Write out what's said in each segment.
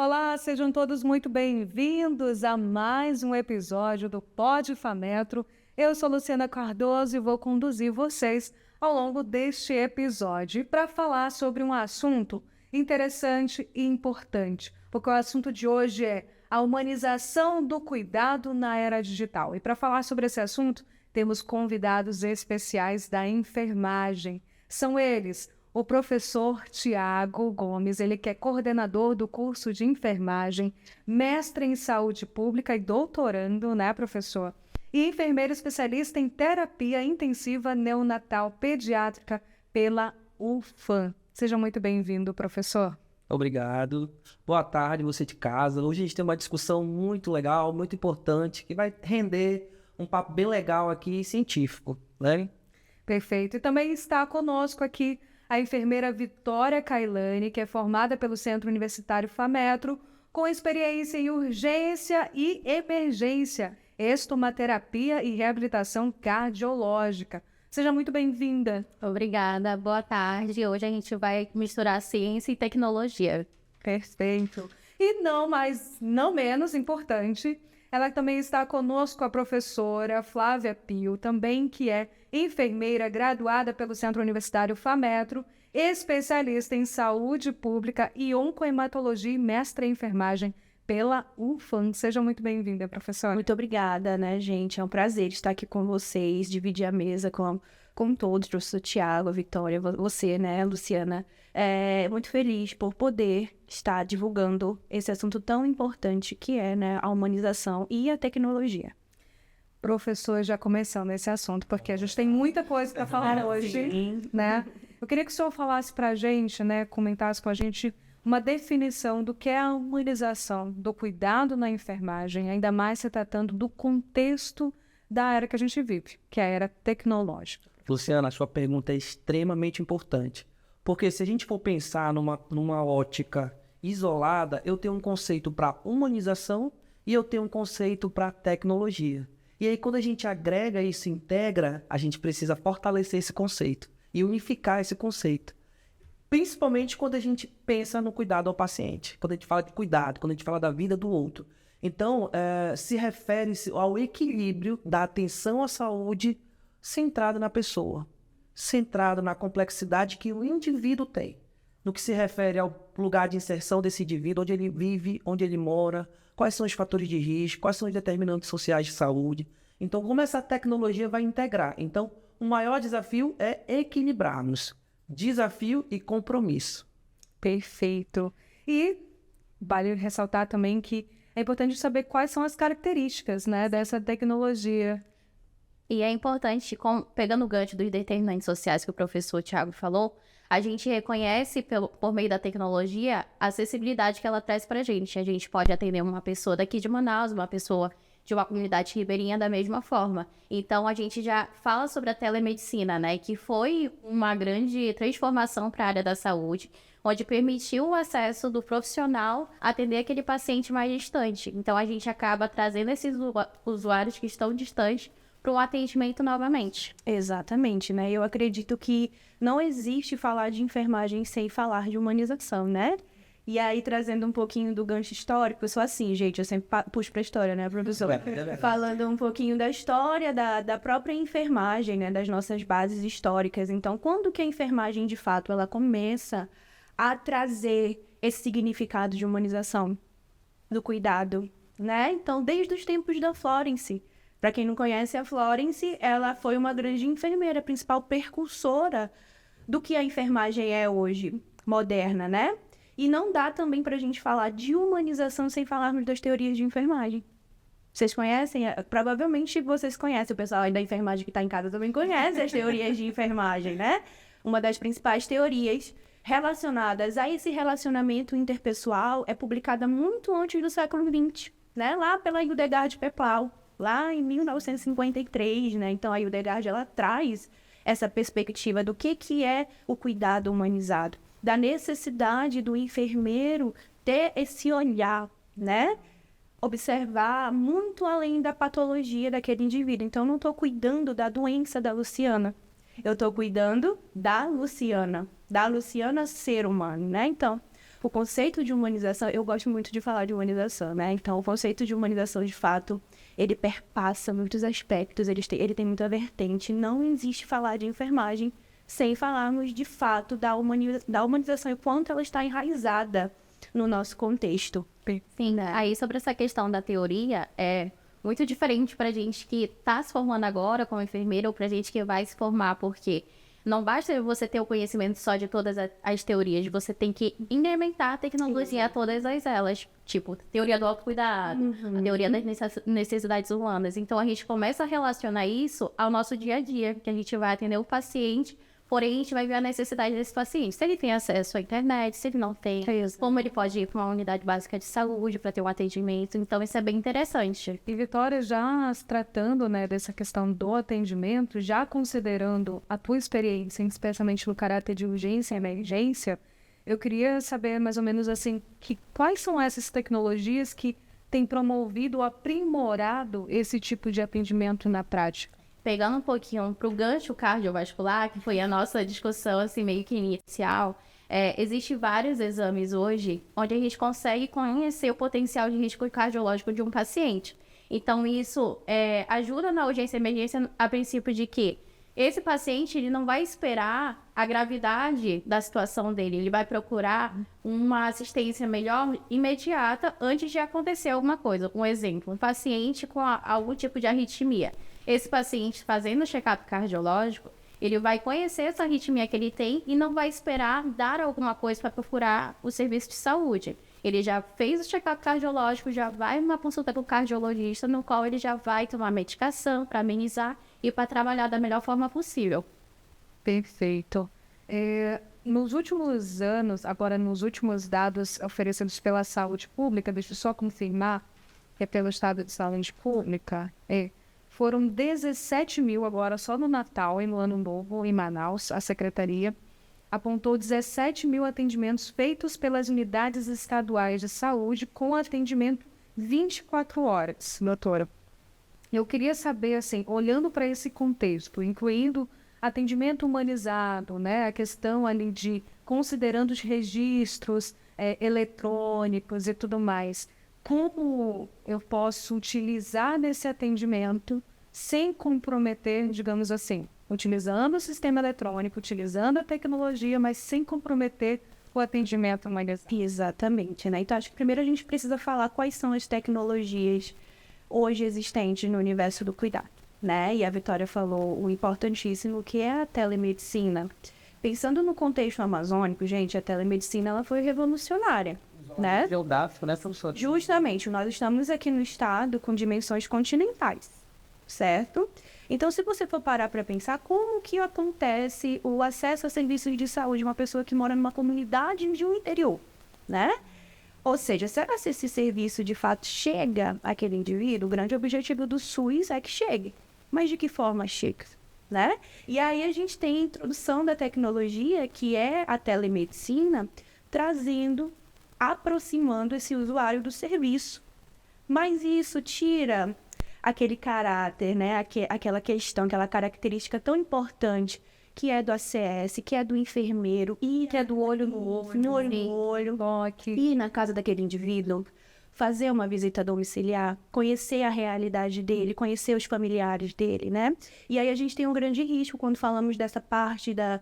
Olá, sejam todos muito bem-vindos a mais um episódio do Pod Fametro. Eu sou Luciana Cardoso e vou conduzir vocês ao longo deste episódio para falar sobre um assunto interessante e importante, porque o assunto de hoje é a humanização do cuidado na era digital. E para falar sobre esse assunto, temos convidados especiais da enfermagem. São eles o professor Tiago Gomes, ele que é coordenador do curso de enfermagem, mestre em saúde pública e doutorando, né, professor? E enfermeiro especialista em terapia intensiva neonatal pediátrica pela UFAM. Seja muito bem-vindo, professor. Obrigado. Boa tarde, você de casa. Hoje a gente tem uma discussão muito legal, muito importante, que vai render um papo bem legal aqui, científico, né? Perfeito. E também está conosco aqui a enfermeira Vitória Cailani, que é formada pelo Centro Universitário Fametro, com experiência em urgência e emergência, estomaterapia e reabilitação cardiológica. Seja muito bem-vinda. Obrigada, boa tarde. Hoje a gente vai misturar ciência e tecnologia. Perfeito. E não menos importante, ela também está conosco, a professora Flávia Pio, também que é enfermeira graduada pelo Centro Universitário Fametro, especialista em saúde pública e oncohematologia e mestre em enfermagem pela UFAM. Seja muito bem-vinda, professora. Muito obrigada, né, gente? É um prazer estar aqui com vocês, dividir a mesa com todos, professor Tiago, a Vitória, você, né, Luciana. Muito feliz por poder estar divulgando esse assunto tão importante que é, né, a humanização e a tecnologia. Professor, já começando esse assunto, porque a gente tem muita coisa para falar hoje, né? Eu queria que o senhor falasse para a gente, né, comentasse com a gente uma definição do que é a humanização do cuidado na enfermagem, ainda mais se tratando do contexto da era que a gente vive, que é a era tecnológica. Luciana, a sua pergunta é extremamente importante, porque se a gente for pensar numa ótica isolada, eu tenho um conceito para humanização e eu tenho um conceito para tecnologia. E aí, quando a gente agrega e se integra, a gente precisa fortalecer esse conceito e unificar esse conceito. Principalmente quando a gente pensa no cuidado ao paciente, quando a gente fala de cuidado, quando a gente fala da vida do outro. Então, se refere ao equilíbrio da atenção à saúde centrada na pessoa, centrado na complexidade que o indivíduo tem, no que se refere ao lugar de inserção desse indivíduo, onde ele vive, onde ele mora, quais são os fatores de risco, quais são os determinantes sociais de saúde. Então, como essa tecnologia vai integrar? Então, o maior desafio é equilibrarmos desafio e compromisso. Perfeito. E vale ressaltar também que é importante saber quais são as características, né, dessa tecnologia. E é importante, pegando o gancho dos determinantes sociais que o professor Tiago falou, a gente reconhece por meio da tecnologia a acessibilidade que ela traz para a gente. A gente pode atender uma pessoa daqui de Manaus, uma pessoa de uma comunidade ribeirinha da mesma forma. Então, a gente já fala sobre a telemedicina, né, que foi uma grande transformação para a área da saúde, onde permitiu o acesso do profissional a atender aquele paciente mais distante. Então, a gente acaba trazendo esses usuários que estão distantes para um atendimento novamente. Exatamente, né? Eu acredito que não existe falar de enfermagem sem falar de humanização, né? E aí, trazendo um pouquinho do gancho histórico, eu sou assim, gente, eu sempre puxo pra história, né, professor? Falando um pouquinho da história da própria enfermagem, né, das nossas bases históricas. Então, quando que a enfermagem, de fato, ela começa a trazer esse significado de humanização do cuidado, né? Então, desde os tempos da Florence. Para quem não conhece a Florence, ela foi uma grande enfermeira, principal percursora do que a enfermagem é hoje, moderna, né? E não dá também para a gente falar de humanização sem falarmos das teorias de enfermagem. Vocês conhecem? Provavelmente vocês conhecem, o pessoal aí da enfermagem que está em casa também conhece as teorias de enfermagem, né? Uma das principais teorias relacionadas a esse relacionamento interpessoal é publicada muito antes do século XX, né? Lá pela Hildegard Peplau, lá em 1953, né? Então a Hildegard, ela traz essa perspectiva do que é o cuidado humanizado, da necessidade do enfermeiro ter esse olhar, né? Observar muito além da patologia daquele indivíduo. Então, eu não estou cuidando da doença da Luciana. Eu estou cuidando da Luciana ser humano, né? Então, o conceito de humanização, eu gosto muito de falar de humanização, né? Então, o conceito de humanização, de fato, ele perpassa muitos aspectos, ele tem muita vertente. Não existe falar de enfermagem sem falarmos, de fato, da humanização e quanto ela está enraizada no nosso contexto. Sim, aí sobre essa questão da teoria, é muito diferente pra gente que tá se formando agora como enfermeira ou pra gente que vai se formar, porque não basta você ter o conhecimento só de todas as teorias, você tem que implementar a tecnologia a todas elas. Tipo, teoria do autocuidado, a teoria das necessidades humanas. Então, a gente começa a relacionar isso ao nosso dia a dia, que a gente vai atender o paciente, porém, a gente vai ver a necessidade desse paciente. Se ele tem acesso à internet, se ele não tem, como ele pode ir para uma unidade básica de saúde para ter um atendimento. Então, isso é bem interessante. E Vitória, já se tratando, né, dessa questão do atendimento, já considerando a tua experiência, especialmente no caráter de urgência e emergência, eu queria saber mais ou menos assim, quais são essas tecnologias que têm promovido ou aprimorado esse tipo de atendimento na prática? Pegando um pouquinho para o gancho cardiovascular, que foi a nossa discussão assim, meio que inicial, existem vários exames hoje onde a gente consegue conhecer o potencial de risco cardiológico de um paciente. Então, isso ajuda na urgência e emergência a princípio de que esse paciente ele não vai esperar a gravidade da situação dele, ele vai procurar uma assistência melhor imediata antes de acontecer alguma coisa. Um exemplo, um paciente com algum tipo de arritmia. Esse paciente fazendo o check-up cardiológico, ele vai conhecer essa arritmia que ele tem e não vai esperar dar alguma coisa para procurar o serviço de saúde. Ele já fez o check-up cardiológico, já vai numa consulta com o cardiologista, no qual ele já vai tomar medicação para amenizar e para trabalhar da melhor forma possível. Perfeito. Nos últimos anos, agora nos últimos dados oferecidos pela saúde pública, deixa eu só confirmar que é pelo Estado de Saúde Pública, foram 17 mil agora só no Natal e no Ano Novo em Manaus. A Secretaria apontou 17 mil atendimentos feitos pelas unidades estaduais de saúde com atendimento 24 horas, doutora. Eu queria saber, assim, olhando para esse contexto, incluindo atendimento humanizado, né, a questão ali de considerando os registros eletrônicos e tudo mais, como eu posso utilizar nesse atendimento sem comprometer, digamos assim, utilizando o sistema eletrônico, utilizando a tecnologia, mas sem comprometer o atendimento humanizado? Exatamente, né? Então, acho que primeiro a gente precisa falar quais são as tecnologias hoje existentes no universo do cuidado, né? E a Vitória falou o importantíssimo que é a telemedicina. Pensando no contexto amazônico, gente, a telemedicina ela foi revolucionária, né? Geográfico, né, professor? Justamente, nós estamos aqui no estado com dimensões continentais, certo? Então, se você for parar para pensar, como que acontece o acesso a serviços de saúde de uma pessoa que mora numa comunidade de um interior, né? Ou seja, será que esse serviço de fato chega àquele indivíduo? O grande objetivo do SUS é que chegue. Mas de que forma chega, né? E aí a gente tem a introdução da tecnologia, que é a telemedicina, aproximando esse usuário do serviço. Mas isso tira aquele caráter, né? Aquela questão, aquela característica tão importante que é do ACS, que é do enfermeiro, e que é do olho no olho, ir na casa daquele indivíduo, fazer uma visita domiciliar, conhecer a realidade dele, conhecer os familiares dele, né? E aí a gente tem um grande risco quando falamos dessa parte da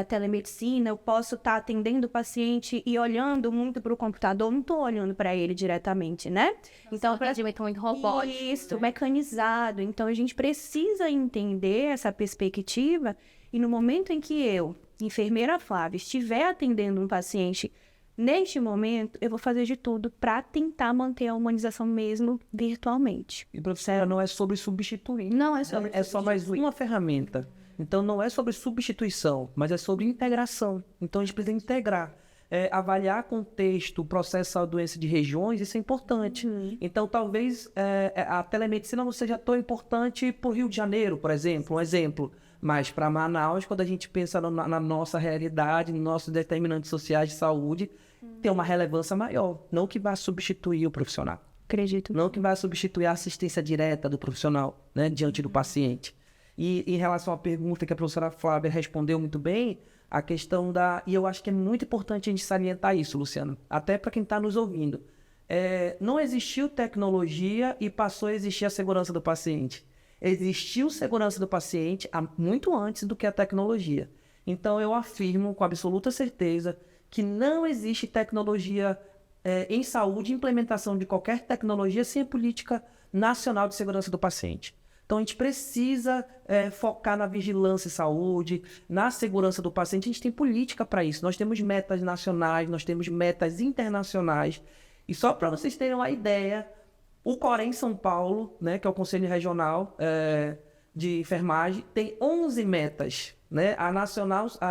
telemedicina. Eu posso estar atendendo o paciente e olhando muito para o computador, não estou olhando para ele diretamente, né? Então, o atendimento muito robótico. Isso, mecanizado. Então, a gente precisa entender essa perspectiva e no momento em que eu, enfermeira Flávia, estiver atendendo um paciente, neste momento, eu vou fazer de tudo para tentar manter a humanização mesmo virtualmente. E, professora, não é sobre substituir. Não é sobre É só mais uma ferramenta. Então, não é sobre substituição, mas é sobre integração. Então, a gente precisa integrar. Avaliar contexto, processo da doença de regiões, isso é importante. Então, talvez a telemedicina não seja tão importante para o Rio de Janeiro, por exemplo, um exemplo. Mas para Manaus, quando a gente pensa na nossa realidade, nos nossos determinantes sociais de saúde, tem uma relevância maior. Não que vá substituir o profissional. Acredito. Não que vá substituir a assistência direta do profissional, né, diante do paciente. E em relação à pergunta que a professora Flávia respondeu muito bem, a questão e eu acho que é muito importante a gente salientar isso, Luciano, até para quem está nos ouvindo. Não existiu tecnologia e passou a existir a segurança do paciente. Existiu segurança do paciente muito antes do que a tecnologia. Então, eu afirmo com absoluta certeza que não existe tecnologia em saúde, implementação de qualquer tecnologia sem a política nacional de segurança do paciente. Então, a gente precisa focar na vigilância em saúde, na segurança do paciente. A gente tem política para isso. Nós temos metas nacionais, nós temos metas internacionais. E só para vocês terem uma ideia, o Corém São Paulo, né, que é o Conselho Regional de Enfermagem, tem 11 metas. Né?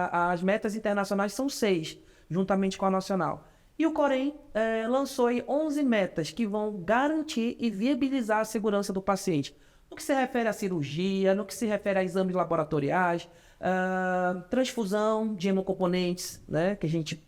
As metas internacionais são 6, juntamente com a nacional. E o Corém lançou aí 11 metas que vão garantir e viabilizar a segurança do paciente. No que se refere à cirurgia, no que se refere a exames laboratoriais, transfusão de hemocomponentes, né? Que a gente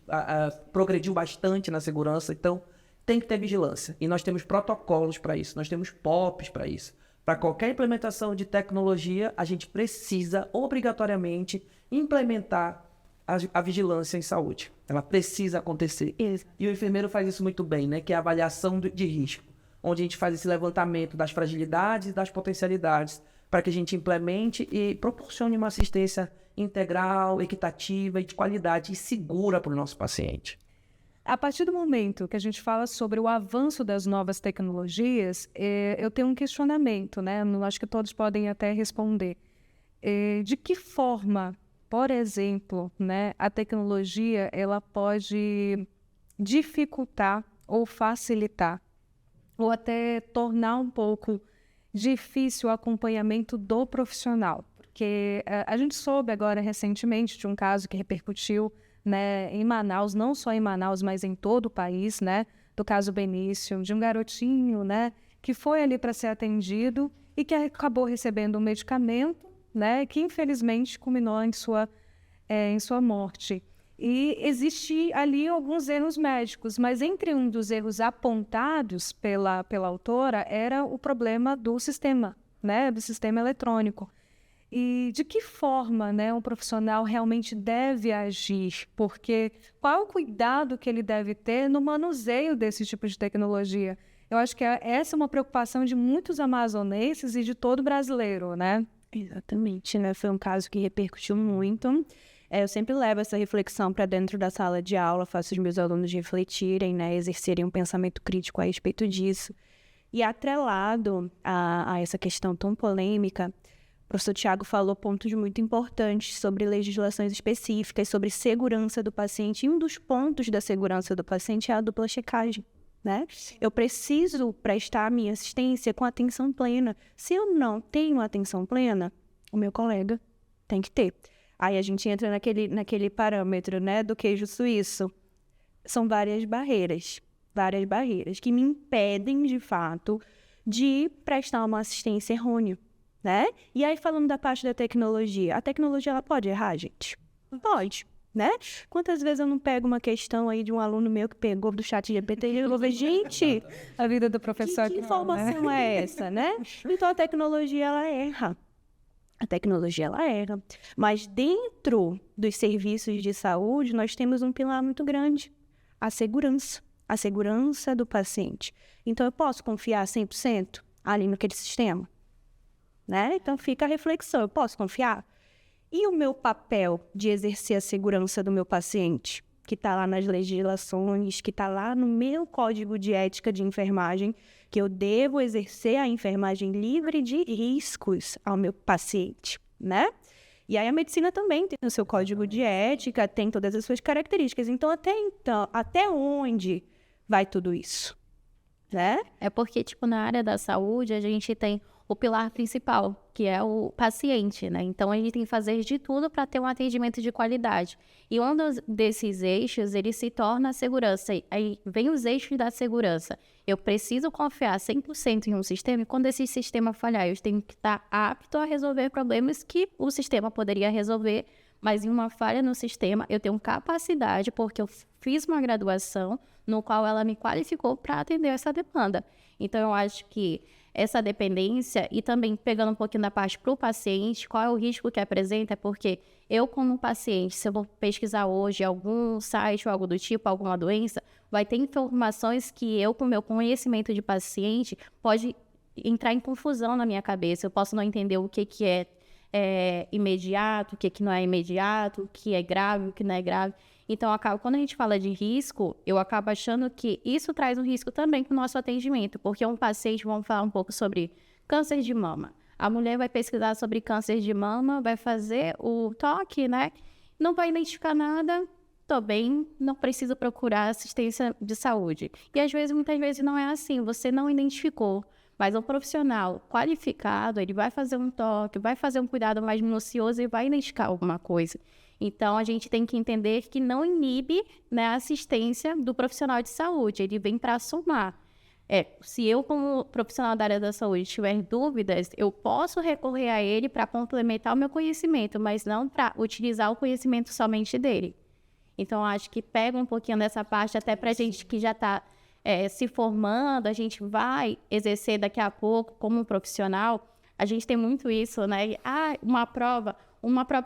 progrediu bastante na segurança. Então, tem que ter vigilância. E nós temos protocolos para isso, nós temos POPs para isso. Para qualquer implementação de tecnologia, a gente precisa obrigatoriamente implementar a vigilância em saúde. Ela precisa acontecer. Isso. E o enfermeiro faz isso muito bem, né? Que é a avaliação de risco, onde a gente faz esse levantamento das fragilidades e das potencialidades para que a gente implemente e proporcione uma assistência integral, equitativa e de qualidade e segura para o nosso paciente. A partir do momento que a gente fala sobre o avanço das novas tecnologias, eu tenho um questionamento, né? Acho que todos podem até responder. De que forma, por exemplo, né, a tecnologia ela pode dificultar ou facilitar, ou até tornar um pouco difícil o acompanhamento do profissional? Porque a gente soube agora recentemente de um caso que repercutiu, né, em Manaus, não só em Manaus, mas em todo o país, né, do caso Benício, de um garotinho, né, que foi ali para ser atendido e que acabou recebendo um medicamento, né, que infelizmente culminou em sua morte. E existe ali alguns erros médicos, mas entre um dos erros apontados pela autora era o problema do sistema, né, do sistema eletrônico. E de que forma, né, um profissional realmente deve agir? Porque qual o cuidado que ele deve ter no manuseio desse tipo de tecnologia? Eu acho que essa é uma preocupação de muitos amazonenses e de todo brasileiro, né? Exatamente, né? Foi um caso que repercutiu muito. Eu sempre levo essa reflexão para dentro da sala de aula, faço os meus alunos refletirem, né, exercerem um pensamento crítico a respeito disso. E atrelado a essa questão tão polêmica, o professor Tiago falou pontos muito importantes sobre legislações específicas, sobre segurança do paciente. E um dos pontos da segurança do paciente é a dupla checagem, né? Eu preciso prestar a minha assistência com atenção plena. Se eu não tenho atenção plena, o meu colega tem que ter. Aí a gente entra naquele parâmetro, né, do queijo suíço. São várias barreiras que me impedem, de fato, de prestar uma assistência errônea. Né? E aí, falando da parte da tecnologia, a tecnologia ela pode errar, gente? Pode, né? Quantas vezes eu não pego uma questão aí de um aluno meu que pegou do chat GPT e eu vou ver, gente, A vida do professor que informação é essa, né? Então, a tecnologia, ela erra. A tecnologia, ela erra. Mas dentro dos serviços de saúde, nós temos um pilar muito grande, a segurança do paciente. Então, eu posso confiar 100% ali naquele sistema? Né? Então fica a reflexão, eu posso confiar? E o meu papel de exercer a segurança do meu paciente, que está lá nas legislações, que está lá no meu código de ética de enfermagem, que eu devo exercer a enfermagem livre de riscos ao meu paciente, né? E aí a medicina também tem o seu código de ética, tem todas as suas características. Então, até onde vai tudo isso? Né? É porque, tipo, na área da saúde, a gente tem o pilar principal, que é o paciente, né? Então, a gente tem que fazer de tudo para ter um atendimento de qualidade. E um desses eixos, ele se torna a segurança. Aí vem os eixos da segurança. Eu preciso confiar 100% em um sistema e quando esse sistema falhar, eu tenho que estar apto a resolver problemas que o sistema poderia resolver, mas em uma falha no sistema, eu tenho capacidade, porque eu fiz uma graduação no qual ela me qualificou para atender essa demanda. Então, eu acho que essa dependência, e também pegando um pouquinho da parte para o paciente, qual é o risco que apresenta, é porque eu, como paciente, se eu vou pesquisar hoje algum site ou algo do tipo, alguma doença, vai ter informações que eu, com o meu conhecimento de paciente, pode entrar em confusão na minha cabeça. Eu posso não entender o que é imediato, o que não é imediato, o que é grave, o que não é grave. Então, quando a gente fala de risco, eu acabo achando que isso traz um risco também para o nosso atendimento, porque um paciente, vamos falar um pouco sobre câncer de mama. A mulher vai pesquisar sobre câncer de mama, vai fazer o toque, né? Não vai identificar nada, tô bem, não preciso procurar assistência de saúde. E às vezes, muitas vezes não é assim, você não identificou. Mas um profissional qualificado, ele vai fazer um toque, vai fazer um cuidado mais minucioso e vai identificar alguma coisa. Então, a gente tem que entender que não inibe, né, a assistência do profissional de saúde, ele vem para somar. Se eu, como profissional da área da saúde, tiver dúvidas, eu posso recorrer a ele para complementar o meu conhecimento, mas não para utilizar o conhecimento somente dele. Então, acho que pega um pouquinho dessa parte, até para a gente que já está se formando, a gente vai exercer daqui a pouco como um profissional, a gente tem muito isso, né? Uma prova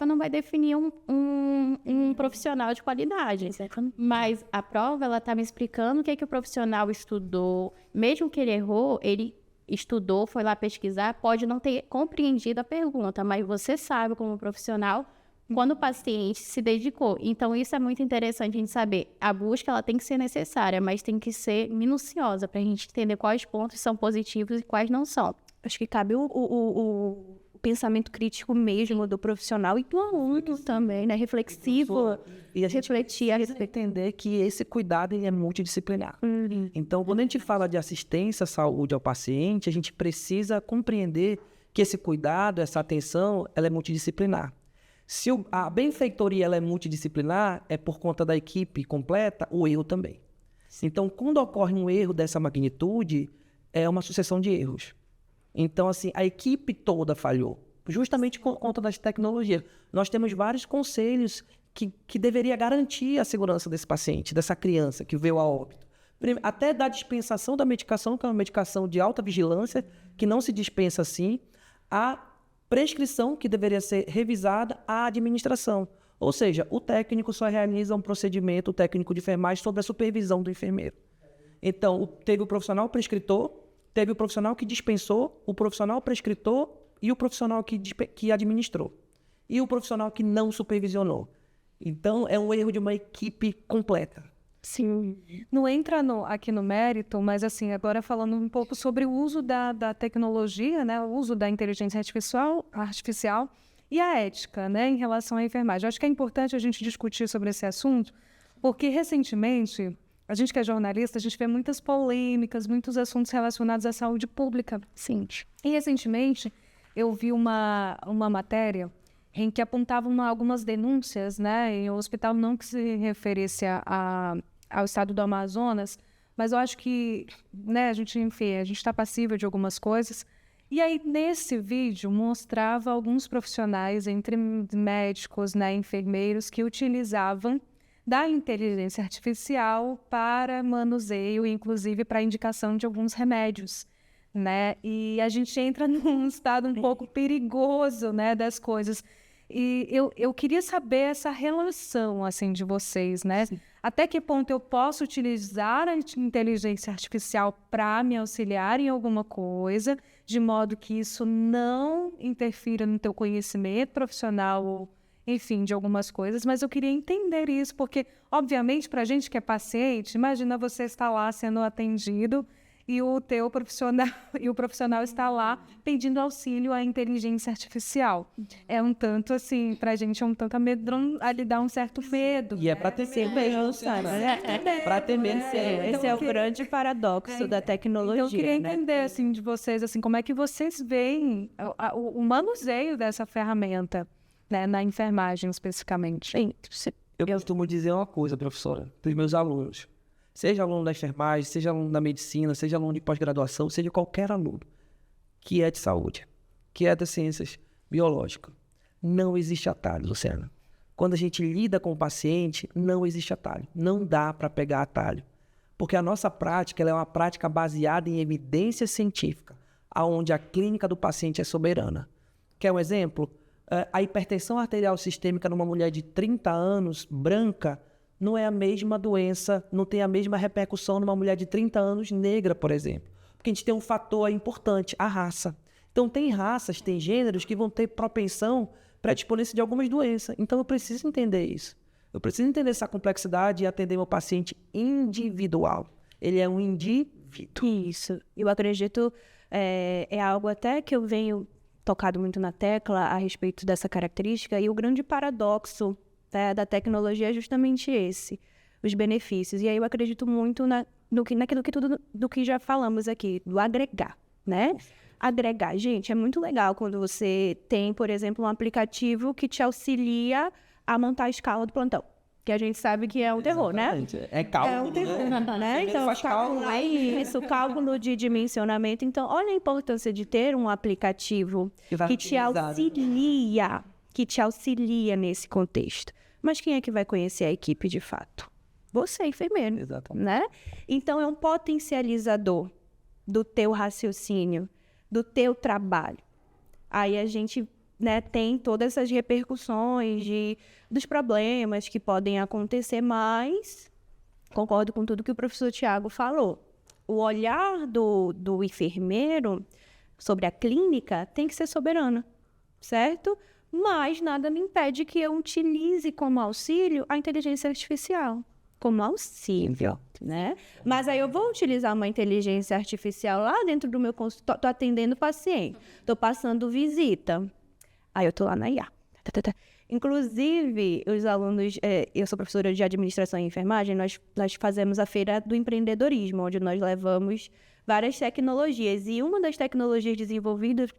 não vai definir um profissional de qualidade, mas a prova, ela está me explicando o que o profissional estudou, mesmo que ele errou, ele estudou, foi lá pesquisar, pode não ter compreendido a pergunta, mas você sabe como profissional quando o paciente se dedicou. Então, isso é muito interessante a gente saber. A busca, ela tem que ser necessária, mas tem que ser minuciosa para a gente entender quais pontos são positivos e quais não são. Acho que cabe o pensamento crítico mesmo do profissional e do aluno também, né? Reflexivo, e a gente refletir a respeito. entender que esse cuidado ele é multidisciplinar. Então, quando a gente fala de assistência à saúde ao paciente, a gente precisa compreender que esse cuidado, essa atenção, ela é multidisciplinar. Se a benfeitoria ela é multidisciplinar, é por conta da equipe completa, o erro também. Então, quando ocorre um erro dessa magnitude, é uma sucessão de erros. Então, assim, a equipe toda falhou, justamente por conta das tecnologias. Nós temos vários conselhos que deveria garantir a segurança desse paciente, dessa criança que veio a óbito. Até da dispensação da medicação, que é uma medicação de alta vigilância, que não se dispensa assim, a prescrição que deveria ser revisada, a administração. Ou seja, o técnico só realiza um procedimento, o técnico de enfermagem, sob a supervisão do enfermeiro. Então, teve o profissional prescritor, teve o profissional que dispensou, o profissional prescritor e o profissional que administrou. E o profissional que não supervisionou. Então, é um erro de uma equipe completa. Sim. Não entra aqui no mérito, mas assim, agora falando um pouco sobre o uso da tecnologia, né, o uso da inteligência artificial e a ética, né, em relação à enfermagem. Eu acho que é importante a gente discutir sobre esse assunto, porque recentemente, a gente que é jornalista, a gente vê muitas polêmicas, muitos assuntos relacionados à saúde pública. Sim. E recentemente, eu vi uma matéria em que apontavam algumas denúncias, né, em um hospital não que se referisse ao estado do Amazonas, mas eu acho que, né, a gente está passível de algumas coisas. E aí, nesse vídeo, mostrava alguns profissionais, entre médicos, né, enfermeiros, que utilizavam da inteligência artificial para manuseio, inclusive para indicação de alguns remédios, né? E a gente entra num estado um pouco perigoso, né, das coisas. E eu queria saber essa relação, assim, de vocês, né? Sim. Até que ponto eu posso utilizar a inteligência artificial para me auxiliar em alguma coisa, de modo que isso não interfira no teu conhecimento profissional ou, enfim, de algumas coisas, mas eu queria entender isso, porque, obviamente, para a gente que é paciente, imagina você estar lá sendo atendido e o profissional está lá pedindo auxílio à inteligência artificial. É um tanto, assim, pra gente é um tanto lhe dá um certo medo. E é para ter medo, sabe? Para ter medo. Esse é o grande paradoxo da tecnologia. Então, eu queria né? entender, assim, de vocês, assim, como é que vocês veem o manuseio dessa ferramenta, né, na enfermagem, especificamente. Eu costumo dizer uma coisa, professora, para os meus alunos. Seja aluno da enfermagem, seja aluno da medicina, seja aluno de pós-graduação, seja qualquer aluno que é de saúde, que é das ciências biológicas. Não existe atalho, Luciana. Quando a gente lida com o paciente, não existe atalho. Não dá para pegar atalho. Porque a nossa prática ela é uma prática baseada em evidência científica, onde a clínica do paciente é soberana. Quer um exemplo? A hipertensão arterial sistêmica numa mulher de 30 anos, branca, não é a mesma doença, não tem a mesma repercussão numa mulher de 30 anos negra, por exemplo. Porque a gente tem um fator importante, a raça. Então, tem raças, tem gêneros que vão ter propensão para a disponência de algumas doenças. Então, eu preciso entender isso. Eu preciso entender essa complexidade e atender meu paciente individual. Ele é um indivíduo. Isso. Eu acredito, é algo até que eu venho tocado muito na tecla a respeito dessa característica, e o grande paradoxo, né, da tecnologia é justamente esse, os benefícios. E aí eu acredito muito naquilo que já falamos aqui, do agregar, né? Agregar. Gente, é muito legal quando você tem, por exemplo, um aplicativo que te auxilia a montar a escala do plantão. Que a gente sabe que é um terror, né? É cálculo, É um terror, né? Então, faz cálculo. isso, cálculo de dimensionamento. Então, olha a importância de ter um aplicativo que te auxilia nesse contexto. Mas quem é que vai conhecer a equipe de fato? Você, enfermeiro. Exatamente. Né? Então, é um potencializador do teu raciocínio, do teu trabalho. Aí a gente, né, tem todas essas repercussões dos problemas que podem acontecer, mas concordo com tudo que o professor Tiago falou. O olhar do enfermeiro sobre a clínica tem que ser soberano, certo? Mas nada me impede que eu utilize como auxílio a inteligência artificial. Como auxílio, né? Mas aí eu vou utilizar uma inteligência artificial lá dentro do meu consultório, estou atendendo o paciente, estou passando visita. Aí eu estou lá na IA. Inclusive, os alunos, eu sou professora de administração e enfermagem, nós fazemos a feira do empreendedorismo, onde nós levamos várias tecnologias. E uma das tecnologias desenvolvidas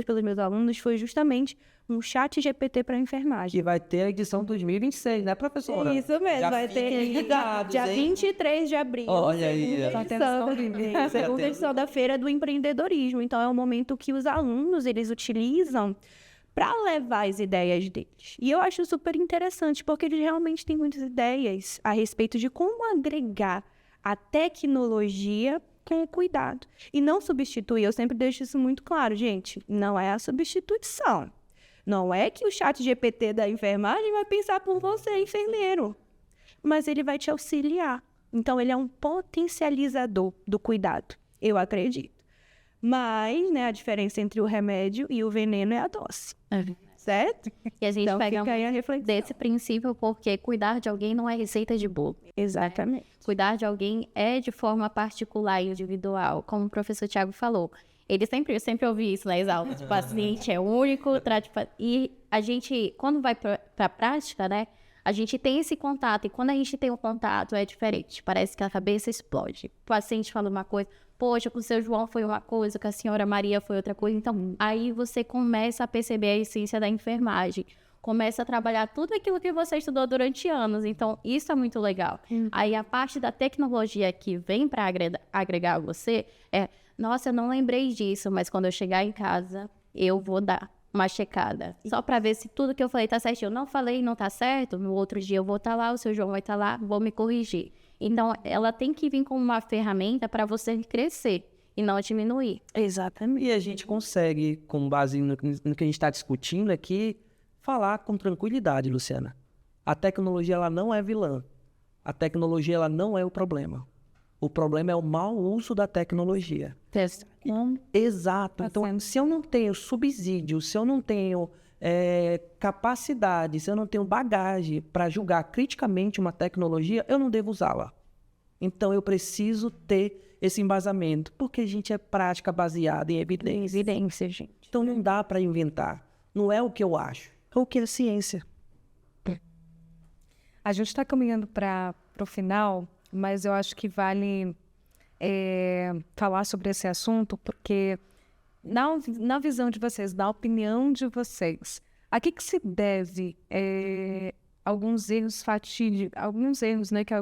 pelos meus alunos foi justamente um chat GPT para enfermagem. Que vai ter a edição 2026, né, professora? Isso mesmo, Já vai ter ligados, dia hein? 23 de abril. Olha aí. Segunda edição da feira do empreendedorismo. Então, é um momento que os alunos, eles utilizam para levar as ideias deles. E eu acho super interessante, porque eles realmente têm muitas ideias a respeito de como agregar a tecnologia com o cuidado. E não substituir, eu sempre deixo isso muito claro, gente, não é a substituição. Não é que o chat GPT da enfermagem vai pensar por você, enfermeiro, mas ele vai te auxiliar. Então, ele é um potencializador do cuidado, eu acredito. Mas, né, a diferença entre o remédio e o veneno é a dose. Certo? E a gente Então, pega fica aí a reflexão. desse princípio porque cuidar de alguém não é receita de bolo. Exatamente. Cuidar de alguém é de forma particular e individual, como o professor Tiago falou. Ele sempre ouvi isso nas aulas. O paciente é único, e a gente, quando vai para a prática, né, a gente tem esse contato, e quando a gente tem um contato é diferente, parece que a cabeça explode. O paciente fala uma coisa, poxa, com o seu João foi uma coisa, com a senhora Maria foi outra coisa. Então, aí você começa a perceber a essência da enfermagem, começa a trabalhar tudo aquilo que você estudou durante anos. Então, isso é muito legal. Aí, a parte da tecnologia que vem para agregar você nossa, eu não lembrei disso, mas quando eu chegar em casa, eu vou dar uma checada. Só para ver se tudo que eu falei tá certo. Eu não falei, não tá certo, no outro dia eu vou estar lá, o seu João vai estar lá, vou me corrigir. Então, ela tem que vir como uma ferramenta para você crescer e não diminuir. Exatamente. E a gente consegue, com base no que a gente está discutindo aqui, falar com tranquilidade, Luciana. A tecnologia ela não é vilã. A tecnologia ela não é o problema. O problema é o mau uso da tecnologia. Exato. Então, se eu não tenho subsídio, se eu não tenho capacidade, se eu não tenho bagagem para julgar criticamente uma tecnologia, eu não devo usá-la. Então, eu preciso ter esse embasamento, porque a gente é prática baseada em evidência. Evidência, gente. Então, não dá para inventar. Não é o que eu acho, é o que é ciência. A gente está caminhando para o final, mas eu acho que vale falar sobre esse assunto, porque na visão de vocês, na opinião de vocês, a que se deve alguns erros fatídicos, né, que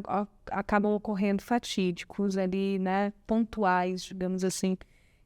acabam ocorrendo fatídicos ali, né, pontuais, digamos assim,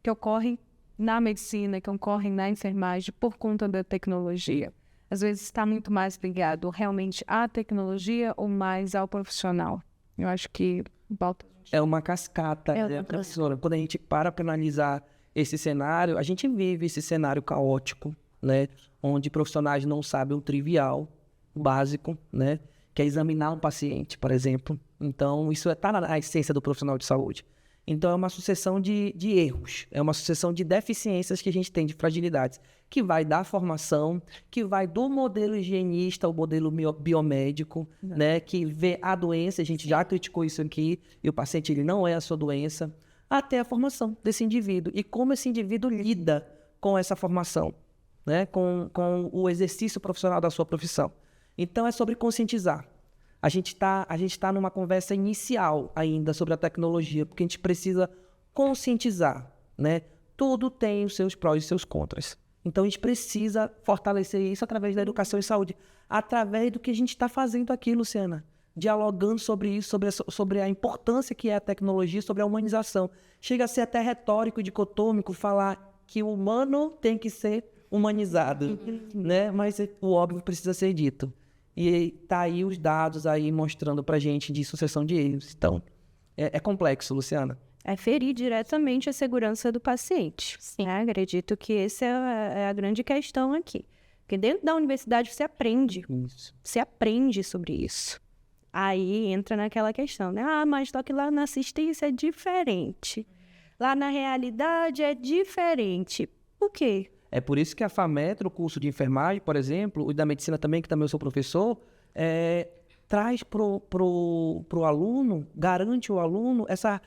que ocorrem na medicina, que ocorrem na enfermagem por conta da tecnologia? às vezes está muito mais ligado realmente à tecnologia ou mais ao profissional? Eu acho que volta. É uma cascata, É né, uma professora? Quando a gente para analisar esse cenário, a gente vive esse cenário caótico, né? Onde profissionais não sabem o trivial, o básico, né? Que é examinar um paciente, por exemplo. Então, isso está na essência do profissional de saúde. Então, é uma sucessão de erros, é uma sucessão de deficiências que a gente tem, de fragilidades, que vai da formação, que vai do modelo higienista ao modelo biomédico, né, que vê a doença, a gente já criticou isso aqui, e o paciente ele não é a sua doença, até a formação desse indivíduo, e como esse indivíduo lida com essa formação, né, com o exercício profissional da sua profissão. Então, é sobre conscientizar. A gente tá numa conversa inicial ainda sobre a tecnologia, porque a gente precisa conscientizar, né? Tudo tem os seus prós e seus contras. Então, a gente precisa fortalecer isso através da educação em saúde, através do que a gente está fazendo aqui, Luciana. Dialogando sobre isso, sobre a importância que é a tecnologia, sobre a humanização. Chega a ser até retórico e dicotômico falar que o humano tem que ser humanizado, né? Mas o óbvio precisa ser dito. E tá aí os dados aí mostrando pra gente de sucessão de erros. Então, é complexo, Luciana. É ferir diretamente a segurança do paciente. Sim. Né? Acredito que essa é a grande questão aqui. Porque dentro da universidade você aprende. Isso. Você aprende sobre isso. Aí entra naquela questão, né? Ah, mas só que lá na assistência é diferente. Lá na realidade é diferente. Por quê? É por isso que a FAMETRO, o curso de enfermagem, por exemplo, e da medicina também, que também eu sou professor, traz pro aluno, garante o aluno essa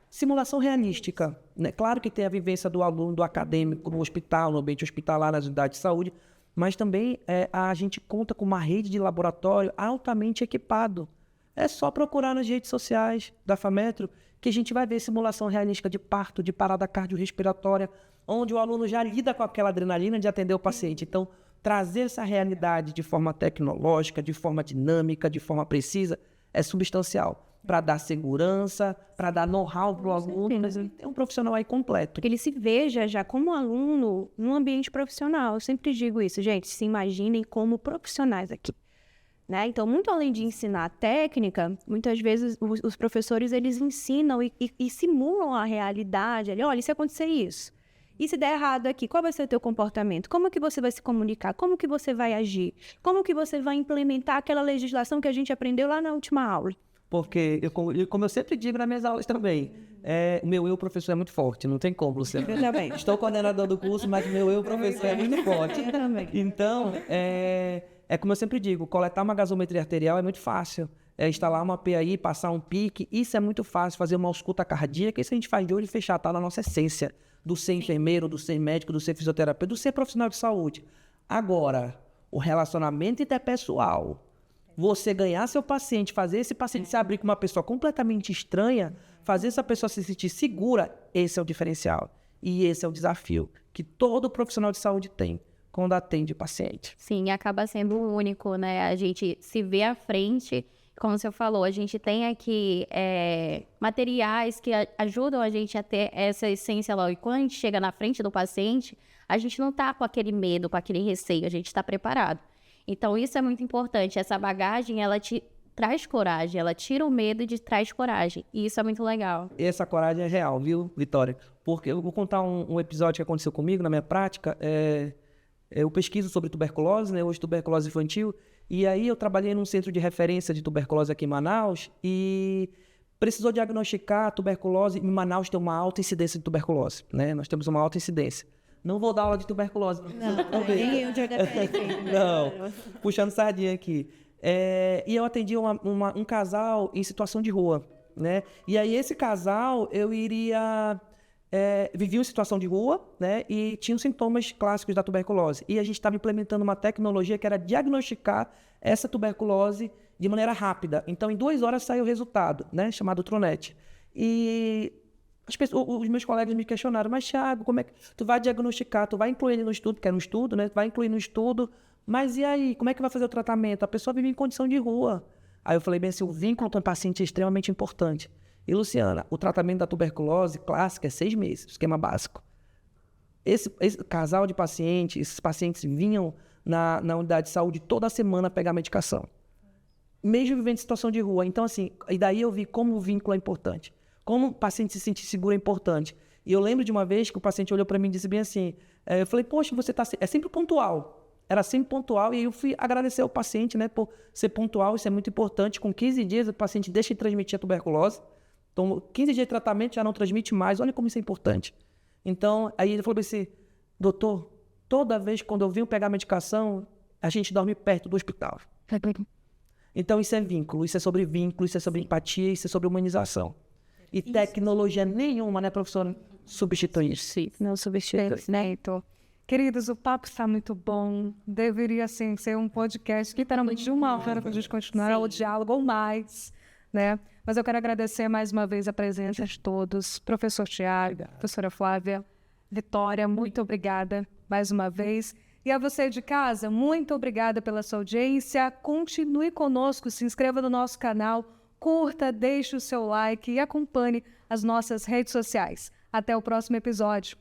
simulação realística, né? Claro que tem a vivência do aluno, do acadêmico, no hospital, no ambiente hospitalar, nas unidades de saúde, mas também a gente conta com uma rede de laboratório altamente equipado. É só procurar nas redes sociais da FAMETRO que a gente vai ver simulação realística de parto, de parada cardiorrespiratória, onde o aluno já lida com aquela adrenalina de atender o paciente. Então, trazer essa realidade de forma tecnológica, de forma dinâmica, de forma precisa, é substancial. Para dar segurança, para dar know-how para o aluno, mas ele tem um profissional aí completo. Que ele se veja já como aluno num ambiente profissional. Eu sempre digo isso, gente, se imaginem como profissionais aqui. Né? Então, muito além de ensinar a técnica, muitas vezes os professores eles ensinam e simulam a realidade. Olha, e se acontecer isso? E se der errado aqui, qual vai ser o teu comportamento? Como que você vai se comunicar? Como que você vai agir? Como que você vai implementar aquela legislação que a gente aprendeu lá na última aula? Porque, como eu sempre digo nas minhas aulas também, o meu eu professor é muito forte, não tem como, Luciano. Eu também. Estou coordenador do curso, mas o meu eu professor é muito forte. Eu também. Então, como eu sempre digo, coletar uma gasometria arterial é muito fácil. Instalar uma PAI, passar um pique, isso é muito fácil. Fazer uma ausculta cardíaca, isso a gente faz de olho fechado, tá na nossa essência. Do ser enfermeiro, do ser médico, do ser fisioterapeuta, do ser profissional de saúde. Agora, o relacionamento interpessoal, você ganhar seu paciente, fazer esse paciente se abrir com uma pessoa completamente estranha, fazer essa pessoa se sentir segura, esse é o diferencial. E esse é o desafio que todo profissional de saúde tem quando atende paciente. Sim, acaba sendo único, né? A gente se vê à frente, como você falou, a gente tem aqui materiais que ajudam a gente a ter essa essência lá. E quando a gente chega na frente do paciente, a gente não tá com aquele medo, com aquele receio, a gente está preparado. Então, isso é muito importante. Essa bagagem, ela te traz coragem, ela tira o medo e te traz coragem. E isso é muito legal. Essa coragem é real, viu, Vitória? Porque eu vou contar um episódio que aconteceu comigo na minha prática. Eu pesquiso sobre tuberculose, né? Hoje tuberculose infantil. E aí eu trabalhei num centro de referência de tuberculose aqui em Manaus e precisou diagnosticar tuberculose. Em Manaus tem uma alta incidência de tuberculose, né? Nós temos uma alta incidência. Não vou dar aula de tuberculose. Não, puxando sardinha aqui. E eu atendi um casal em situação de rua, né? E aí esse casal, vivia em situação de rua, né? E tinha os sintomas clássicos da tuberculose. E a gente estava implementando uma tecnologia que era diagnosticar essa tuberculose de maneira rápida. Então, em 2 horas saiu o resultado, né? Chamado Tronet. E os meus colegas me questionaram, mas Thiago, como é que tu vai diagnosticar? Tu vai incluir ele no estudo, que era um estudo, né? Tu vai incluir no estudo, mas e aí? Como é que vai fazer o tratamento? A pessoa vive em condição de rua. Aí eu falei bem assim, o vínculo com o paciente é extremamente importante. E, Luciana, o tratamento da tuberculose clássica é 6 meses, esquema básico. Esse casal de pacientes, esses pacientes vinham na unidade de saúde toda semana pegar medicação. Mesmo vivendo em situação de rua. Então, assim, e daí eu vi como o vínculo é importante. Como o paciente se sentir seguro é importante. E eu lembro de uma vez que o paciente olhou para mim e disse bem assim, eu falei, poxa, você é sempre pontual. Era sempre pontual, e aí eu fui agradecer ao paciente, né, por ser pontual, isso é muito importante. Com 15 dias, o paciente deixa de transmitir a tuberculose. Então, 15 dias de tratamento já não transmite mais. Olha como isso é importante. Então, aí ele falou assim, doutor, toda vez quando eu venho pegar medicação, a gente dorme perto do hospital. Então, isso é vínculo, isso é sobre empatia, isso é sobre humanização. E tecnologia nenhuma, né, professora, substitui isso. Não substitui. Perfeito. Queridos, o papo está muito bom. Deveria, sim, ser um podcast literalmente de 1 hora para a gente continuar o diálogo ou mais, né? Mas eu quero agradecer mais uma vez a presença de todos. Professor Tiago, professora Flávia, Vitória, muito obrigada mais uma vez. E a você de casa, muito obrigada pela sua audiência. Continue conosco, se inscreva no nosso canal, curta, deixe o seu like e acompanhe as nossas redes sociais. Até o próximo episódio.